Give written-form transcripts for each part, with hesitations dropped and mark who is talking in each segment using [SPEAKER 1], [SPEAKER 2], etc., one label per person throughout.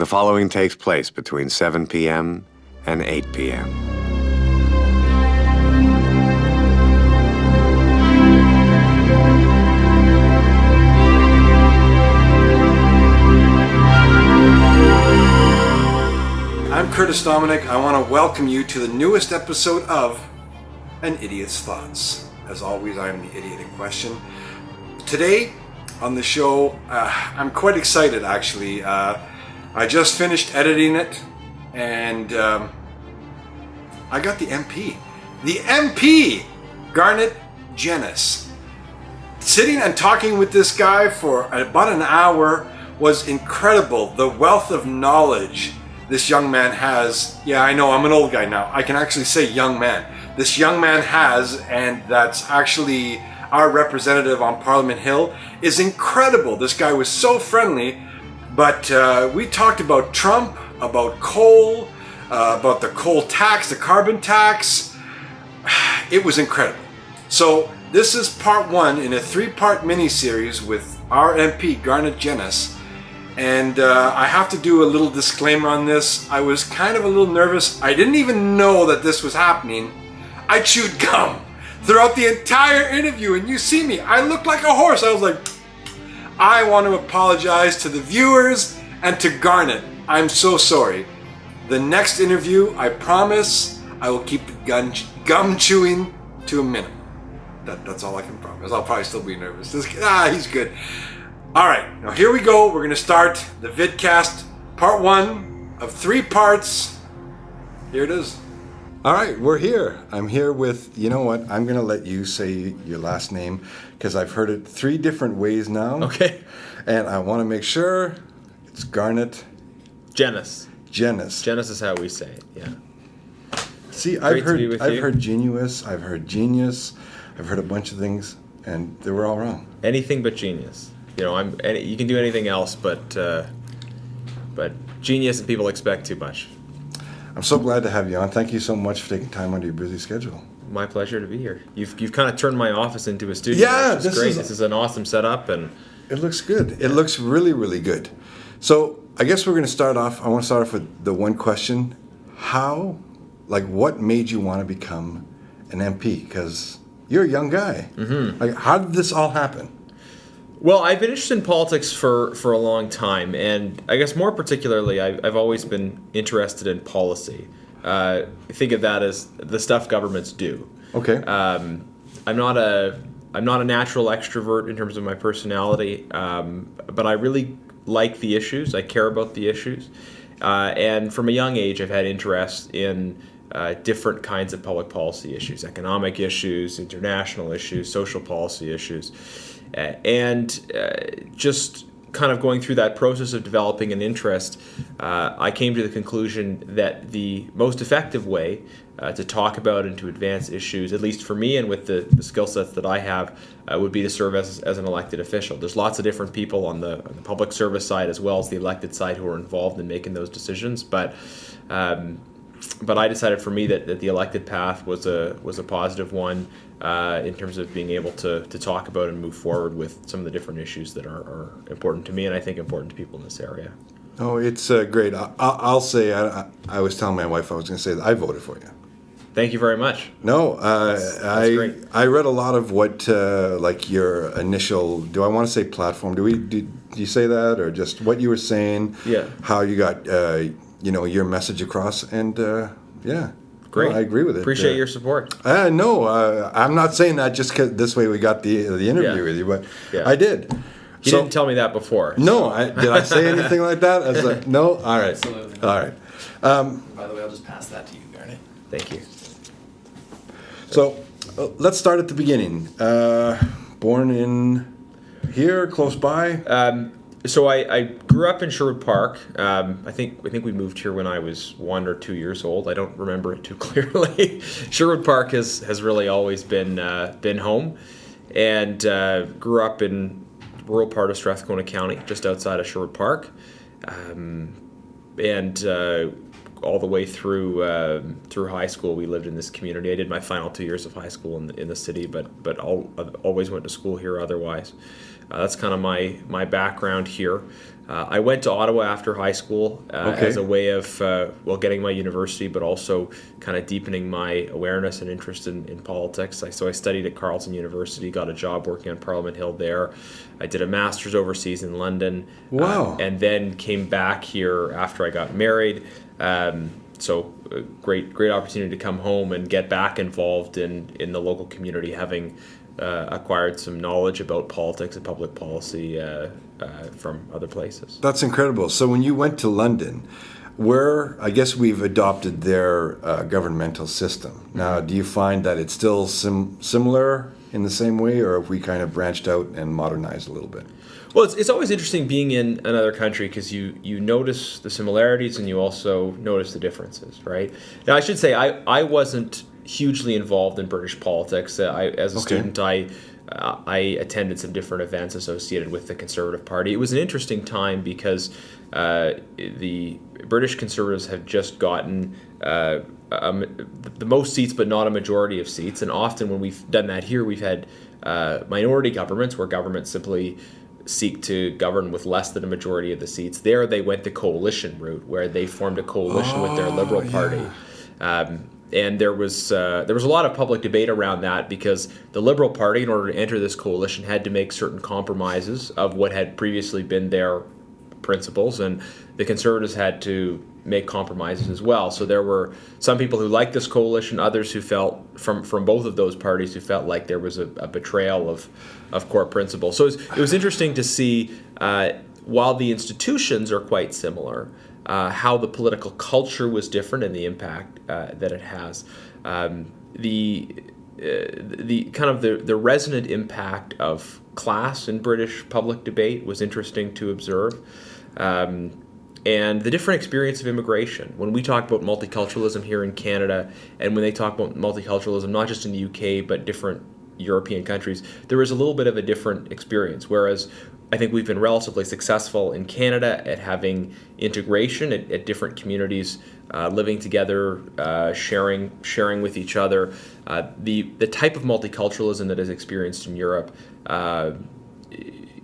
[SPEAKER 1] The following takes place between 7 p.m. and 8 p.m.
[SPEAKER 2] I'm Curtis Dominique. I want to welcome you to the newest episode of An Idiot's Thoughts. As always, I am the idiot in question. Today on the show, I'm quite excited actually. I just finished editing it and I got the MP. The MP! Garnett Genuis. Sitting and talking with this guy for about an hour was incredible. The wealth of knowledge this young man has. Yeah, I know, I'm an old guy now. I can actually say young man. This young man has, and that's actually our representative on Parliament Hill, is incredible. This guy was so friendly, but we talked about Trump, about coal, about the coal tax, the carbon tax. It was incredible. So this is part one in a three-part mini-series with our MP, Garnett Genuis. And I have to do a little disclaimer on this. I was kind of a little nervous. I didn't even know that this was happening. I chewed gum throughout the entire interview, and you see me, I look like a horse. I was like, I want to apologize to the viewers and to Garnett. I'm so sorry. The next interview, I promise, I will keep the gum chewing to a minimum. That's all I can promise. I'll probably still be nervous. He's good. All right, now here we go. We're going to start the vidcast, part one of 3 parts. Here it is. All right, we're here. I'm here with, you know what, I'm going to let you say your last name because I've heard it 3 different ways now.
[SPEAKER 3] Okay.
[SPEAKER 2] And I want to make sure it's Garnett
[SPEAKER 3] Genuis.
[SPEAKER 2] Genuis.
[SPEAKER 3] Genuis is how we say it, yeah.
[SPEAKER 2] See, I've heard Genuis, I've heard genius, I've heard a bunch of things, and they were all wrong.
[SPEAKER 3] Anything but genius. You know, you can do anything else, but genius, and people expect too much.
[SPEAKER 2] I'm so glad to have you on. Thank you so much for taking time out of your busy schedule.
[SPEAKER 3] My pleasure to be here. You've kind of turned my office into a studio.
[SPEAKER 2] Yeah,
[SPEAKER 3] which is great. This is an awesome setup, and
[SPEAKER 2] it looks good. It looks really, really good. So I guess we're going to start off. I want to start off with the one question: what made you want to become an MP? Because you're a young guy. Mm-hmm. Like, how did this all happen?
[SPEAKER 3] Well, I've been interested in politics for a long time, and I guess more particularly, I've always been interested in policy. Think of that as the stuff governments do.
[SPEAKER 2] Okay.
[SPEAKER 3] I'm not a natural extrovert in terms of my personality, but I really like the issues. I care about the issues, and from a young age, I've had interest in different kinds of public policy issues: economic issues, international issues, social policy issues. And just kind of going through that process of developing an interest, I came to the conclusion that the most effective way to talk about and to advance issues, at least for me and with the skill sets that I have, would be to serve as an elected official. There's lots of different people on the public service side as well as the elected side who are involved in making those decisions, but I decided for me that the elected path was a positive one in terms of being able to talk about and move forward with some of the different issues that are important to me and I think important to people in this area.
[SPEAKER 2] Oh, it's great. I'll say, I was telling my wife I was going to say that I voted for you.
[SPEAKER 3] Thank you very much.
[SPEAKER 2] No,
[SPEAKER 3] that's great.
[SPEAKER 2] I read a lot of what your initial, do I want to say platform? Do you say that, or just what you were saying?
[SPEAKER 3] Yeah.
[SPEAKER 2] How you got your message across, and yeah.
[SPEAKER 3] Great.
[SPEAKER 2] No, I agree with it.
[SPEAKER 3] Appreciate your support.
[SPEAKER 2] No, I'm not saying that just because this way we got the interview with you, but yeah. I did.
[SPEAKER 3] You didn't tell me that before.
[SPEAKER 2] No, did I say anything like that? I was like, no? All right.
[SPEAKER 4] Absolutely.
[SPEAKER 2] All right.
[SPEAKER 4] By the way, I'll just pass that to you, Garnett.
[SPEAKER 3] Thank you.
[SPEAKER 2] So let's start at the beginning. Born in here, close by?
[SPEAKER 3] So I grew up in Sherwood Park. I think we moved here when I was 1 or 2 years old. I don't remember it too clearly. Sherwood Park has really always been home, and grew up in rural part of Strathcona County, just outside of Sherwood Park, and all the way through high school. We lived in this community. I did my final 2 years of high school in the city, but always went to school here otherwise. That's kind of my background here. I went to Ottawa after high school as a way of getting my university, but also kind of deepening my awareness and interest in politics. So I studied at Carleton University, got a job working on Parliament Hill there. I did a master's overseas in London.
[SPEAKER 2] Wow.
[SPEAKER 3] And then came back here after I got married. So a great opportunity to come home and get back involved in the local community, having acquired some knowledge about politics and public policy from other places.
[SPEAKER 2] That's incredible. So when you went to London, where I guess we've adopted their governmental system. Now, do you find that it's still similar in the same way, or have we kind of branched out and modernized a little bit?
[SPEAKER 3] Well, it's always interesting being in another country because you notice the similarities and you also notice the differences, right? Now, I should say I wasn't hugely involved in British politics. As a student, I attended some different events associated with the Conservative Party. It was an interesting time because the British Conservatives have just gotten the most seats, but not a majority of seats. And often when we've done that here, we've had minority governments where governments simply seek to govern with less than a majority of the seats. There, they went the coalition route, where they formed a coalition with their Liberal Party. And there was a lot of public debate around that because the Liberal Party, in order to enter this coalition, had to make certain compromises of what had previously been their principles, and the Conservatives had to make compromises as well. So there were some people who liked this coalition, others who felt from both of those parties who felt like there was a betrayal of core principles. So it was interesting to see, while the institutions are quite similar, how the political culture was different and the impact that it has. The kind of the resonant impact of class in British public debate was interesting to observe. And the different experience of immigration. When we talk about multiculturalism here in Canada, and when they talk about multiculturalism not just in the UK but different European countries, there is a little bit of a different experience. Whereas I think we've been relatively successful in Canada at having integration at different communities, living together, sharing with each other. The type of multiculturalism that is experienced in Europe,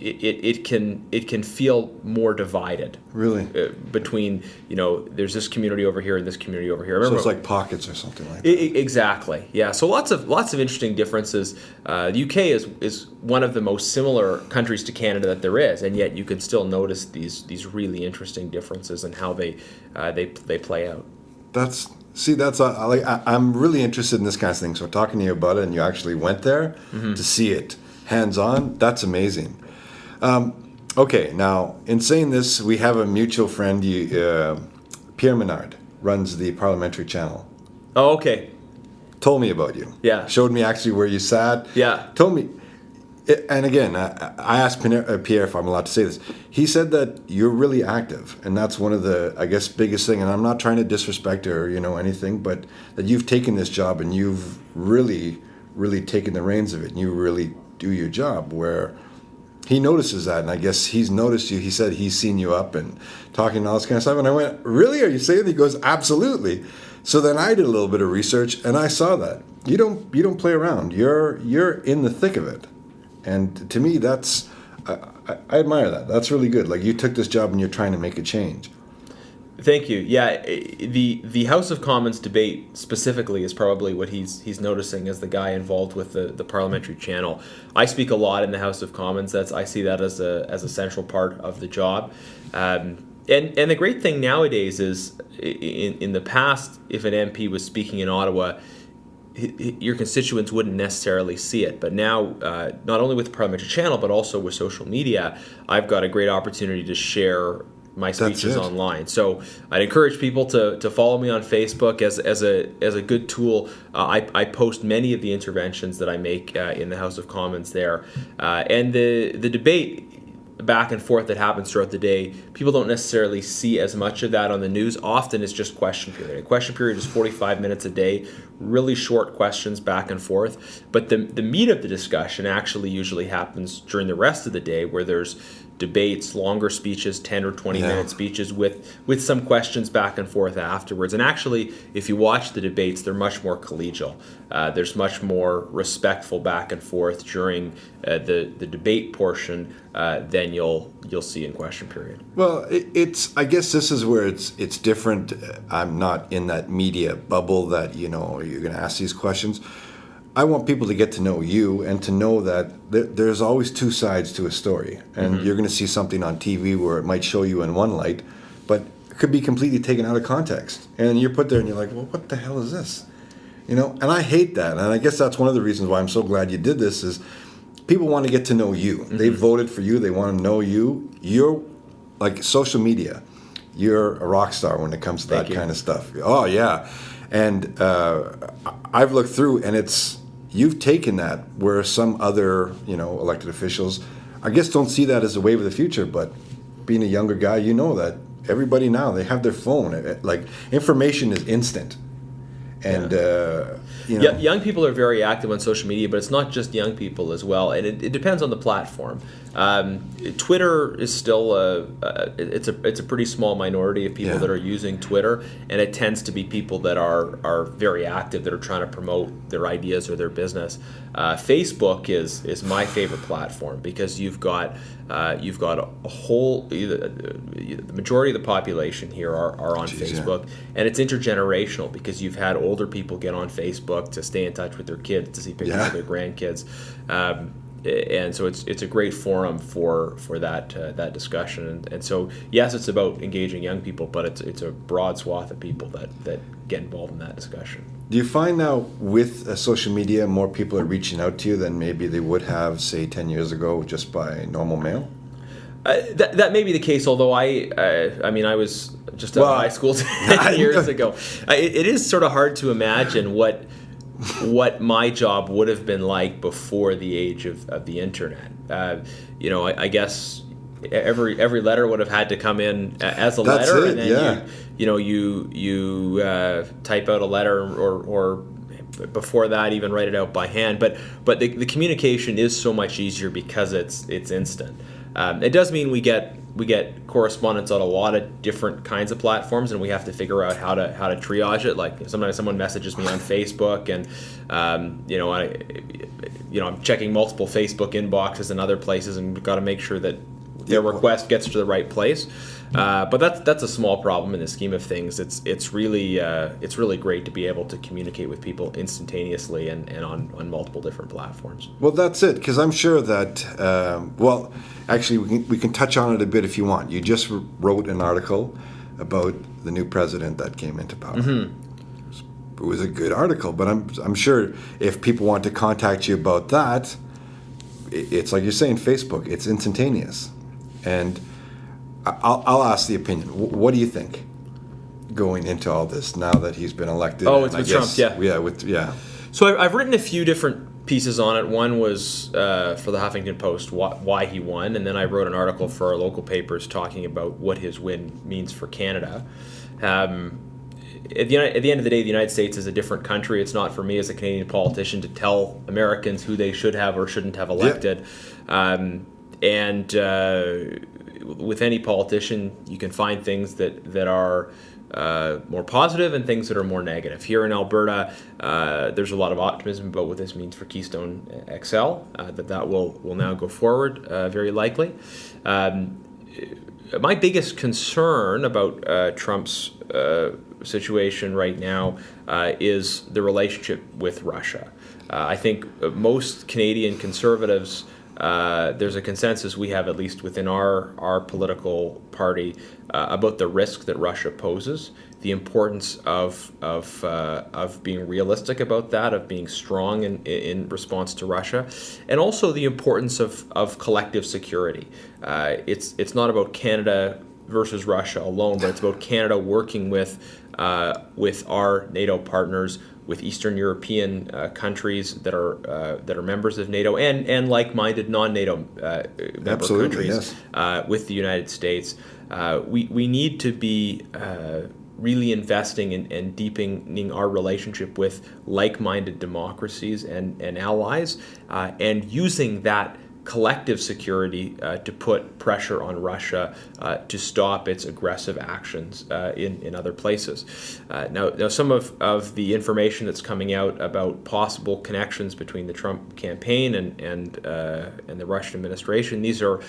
[SPEAKER 3] it can feel more divided. Really? Between, there's this community over here and this community over here.
[SPEAKER 2] So it's like pockets or something like that.
[SPEAKER 3] Exactly. Yeah. So lots of interesting differences. The UK is one of the most similar countries to Canada that there is, and yet you can still notice these really interesting differences in how they play out. I'm really interested in this kind of thing. So talking to you about it, and you actually went there to see it hands-on, that's amazing. Okay, now, in saying this, we have a mutual friend, Pierre Menard, runs the parliamentary channel. Oh, okay.
[SPEAKER 2] Told me about you.
[SPEAKER 3] Yeah.
[SPEAKER 2] Showed me actually where you sat.
[SPEAKER 3] Yeah.
[SPEAKER 2] Told me, and again, I asked Pierre if I'm allowed to say this. He said that you're really active, and that's one of the, I guess, biggest thing, and I'm not trying to disrespect or, anything, but that you've taken this job and you've really, really taken the reins of it, and you really do your job, where he notices that, and I guess he's noticed you. He said he's seen you up and talking and all this kind of stuff. And I went, really? Are you saying that? He goes, absolutely. So then I did a little bit of research, and I saw that. You don't play around. You're in the thick of it. And to me, that's I admire that. That's really good. Like, you took this job and you're trying to make a change.
[SPEAKER 3] Thank you. Yeah, the House of Commons debate specifically is probably what he's noticing as the guy involved with the parliamentary channel. I speak a lot in the House of Commons. I see that as a central part of the job. And the great thing nowadays is, in the past, if an MP was speaking in Ottawa, your constituents wouldn't necessarily see it. But now, not only with the parliamentary channel, but also with social media, I've got a great opportunity to share my speeches online. So I'd encourage people to follow me on Facebook as a good tool. I post many of the interventions that I make in the House of Commons there. And the debate back and forth that happens throughout the day, people don't necessarily see as much of that on the news. Often it's just question period. A question period is 45 minutes a day really short questions back and forth. But the meat of the discussion actually usually happens during the rest of the day, where there's debates, longer speeches, 10 or 20-minute speeches with some questions back and forth afterwards. And actually, if you watch the debates, they're much more collegial. There's much more respectful back and forth during the debate portion than you'll see in question period.
[SPEAKER 2] Well, it's I guess this is where it's different. I'm not in that media bubble that you're going to ask these questions. I want people to get to know you and to know that there's always two sides to a story. And you're going to see something on TV where it might show you in one light, but it could be completely taken out of context. And you're put there and you're like, well, what the hell is this? And I hate that. And I guess that's one of the reasons why I'm so glad you did this is people want to get to know you. They voted for you. They want to know you. You're like social media. You're a rock star when it comes to that kind of stuff. Oh, yeah. And I've looked through, and you've taken that where some other, elected officials, I guess, don't see that as a wave of the future. But being a younger guy, you know that everybody now, they have their phone. Like, information is instant. And,
[SPEAKER 3] young people are very active on social media, but it's not just young people as well. And it depends on the platform. Twitter is still it's a pretty small minority of people that are using Twitter, and it tends to be people that are very active, that are trying to promote their ideas or their business. Facebook is my favorite platform because you've got a whole the majority of the population here are on Facebook, and it's intergenerational because you've had older people get on Facebook to stay in touch with their kids, to see pictures of their grandkids. And so it's a great forum for that discussion, and so yes, it's about engaging young people, but it's a broad swath of people that get involved in that discussion.
[SPEAKER 2] Do you find now with social media more people are reaching out to you than maybe they would have, say, 10 years ago just by normal mail?
[SPEAKER 3] That may be the case, although I was just out of high school 10 years ago. It is sort of hard to imagine what my job would have been like before the age of the internet. I guess every letter would have had to come in as a letter, and then you type out a letter or before that even write it out by hand. But the communication is so much easier because it's instant. It does mean we get correspondence on a lot of different kinds of platforms, and we have to figure out how to triage it. Like sometimes someone messages me on Facebook, and I'm checking multiple Facebook inboxes and other places, and we've got to make sure that their request gets to the right place. But that's a small problem in the scheme of things. It's really great to be able to communicate with people instantaneously and on multiple different platforms.
[SPEAKER 2] Well, that's it, because I'm sure that actually we can touch on it a bit if you want. You just wrote an article about the new president that came into power. It was a good article, but I'm sure if people want to contact you about that, it's like you're saying, Facebook. It's instantaneous, and I'll ask the opinion. What do you think going into all this now that he's been elected?
[SPEAKER 3] Oh, it's with Trump,
[SPEAKER 2] yeah.
[SPEAKER 3] So I've written a few different pieces on it. One was for the Huffington Post, why he won, and then I wrote an article for our local papers talking about what his win means for Canada. At the end of the day, the United States is a different country. It's not for me as a Canadian politician to tell Americans who they should have or shouldn't have elected. With any politician, you can find things that are more positive and things that are more negative. Here in Alberta, there's a lot of optimism about what this means for Keystone XL, that will now go forward, very likely. My biggest concern about Trump's situation right now is the relationship with Russia. I think most Canadian conservatives, there's a consensus we have, at least within our political party, about the risk that Russia poses, the importance of being realistic about that, of being strong in response to Russia, and also the importance of collective security. It's not about Canada versus Russia alone, but it's about Canada working with our NATO partners, with Eastern European countries that are members of NATO, and like-minded non-NATO member countries, with the United States. We need to be really investing and deepening our relationship with like-minded democracies and allies, and using that collective security to put pressure on Russia to stop its aggressive actions in other places. Now some of the information that's coming out about possible connections between the Trump campaign and the Russian administration, these are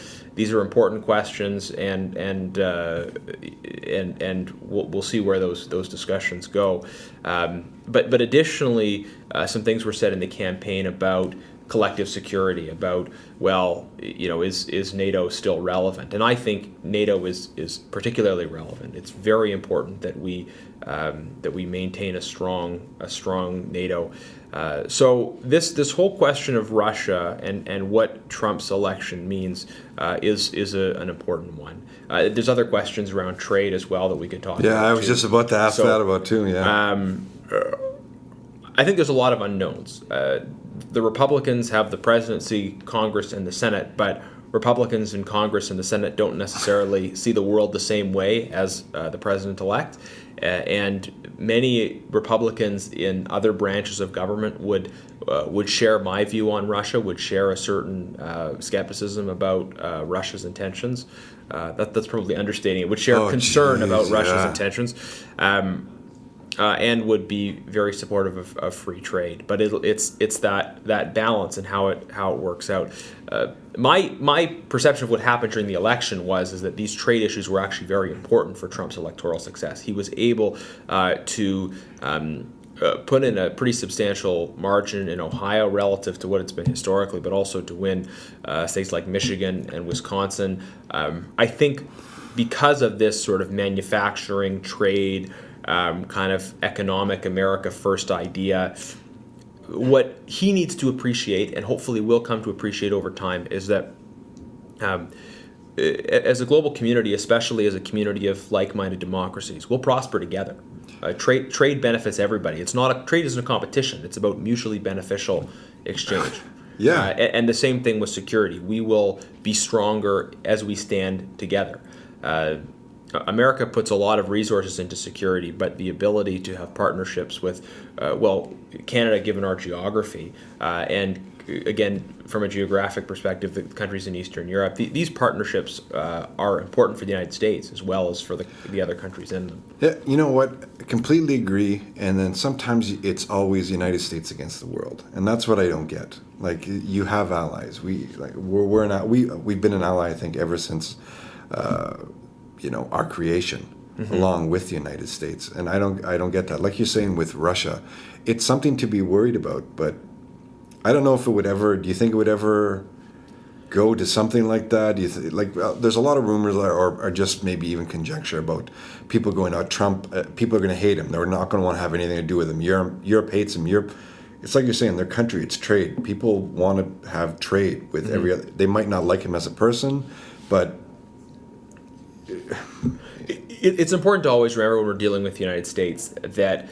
[SPEAKER 3] important questions, and we'll see where those discussions go. But additionally, some things were said in the campaign about collective security, about, well, is NATO still relevant? And I think NATO is particularly relevant. It's very important that we maintain a strong NATO. So this whole question of Russia and what Trump's election means is an important one. There's other questions around trade as well that we could talk about.
[SPEAKER 2] Yeah, I was just about to ask that about too. Yeah.
[SPEAKER 3] I think there's a lot of unknowns. The Republicans have the presidency, Congress, and the Senate, but Republicans in Congress and the Senate don't necessarily see the world the same way as the president-elect. And many Republicans in other branches of government would share my view on Russia, would share a certain skepticism about Russia's intentions. That's probably understating it. Would share concern about Russia's intentions. And would be very supportive of free trade, but it's that balance and how it works out. My perception of what happened during the election is that these trade issues were actually very important for Trump's electoral success. He was able to put in a pretty substantial margin in Ohio relative to what it's been historically, but also to win states like Michigan and Wisconsin. I think because of this sort of manufacturing trade, kind of economic America first idea, what he needs to appreciate, and hopefully will come to appreciate over time, is that as a global community, especially as a community of like-minded democracies, we'll prosper together. Trade benefits everybody. Trade isn't a competition. It's about mutually beneficial exchange.
[SPEAKER 2] Yeah.
[SPEAKER 3] And the same thing with security. We will be stronger as we stand together. America puts a lot of resources into security, but the ability to have partnerships with, Canada, given our geography, and again, from a geographic perspective, the countries in Eastern Europe, these partnerships are important for the United States as well as for the other countries in them.
[SPEAKER 2] Yeah, you know what? I completely agree. And then sometimes it's always the United States against the world, and that's what I don't get. Like, you have allies. We've been an ally, I think, ever since. Our creation, along with the United States, and I don't get that. Like you're saying with Russia, it's something to be worried about, but I don't know if it would ever. Do you think it would ever go to something like that? Do you there's a lot of rumors or just maybe even conjecture about people going out. Trump, people are going to hate him. They're not going to want to have anything to do with him. Europe hates him. It's like you're saying, their country, it's trade. People want to have trade with every other. They might not like him as a person, but.
[SPEAKER 3] It's important to always remember when we're dealing with the United States that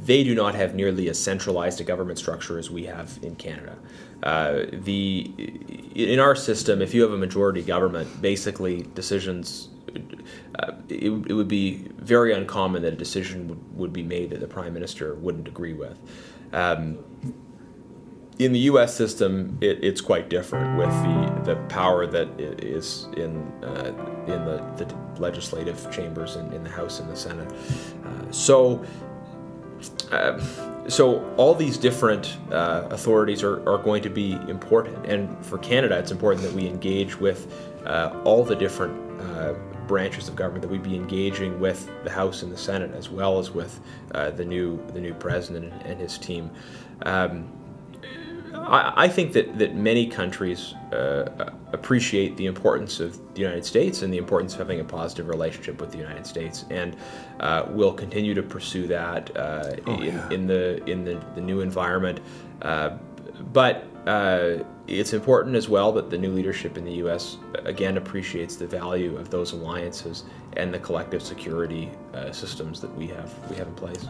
[SPEAKER 3] they do not have nearly as centralized a government structure as we have in Canada. In our system, if you have a majority government, basically decisions, it would be very uncommon that a decision would be made that the Prime Minister wouldn't agree with. In the U.S. system, it's quite different with the power that is in the legislative chambers in the House and the Senate. So all these different authorities are going to be important, and for Canada, it's important that we engage with all the different branches of government, that we be engaging with the House and the Senate as well as with the new president and his team. I think that many countries appreciate the importance of the United States and the importance of having a positive relationship with the United States, and will continue to pursue that in the new environment. But it's important as well that the new leadership in the U.S. again appreciates the value of those alliances and the collective security systems that we have in place.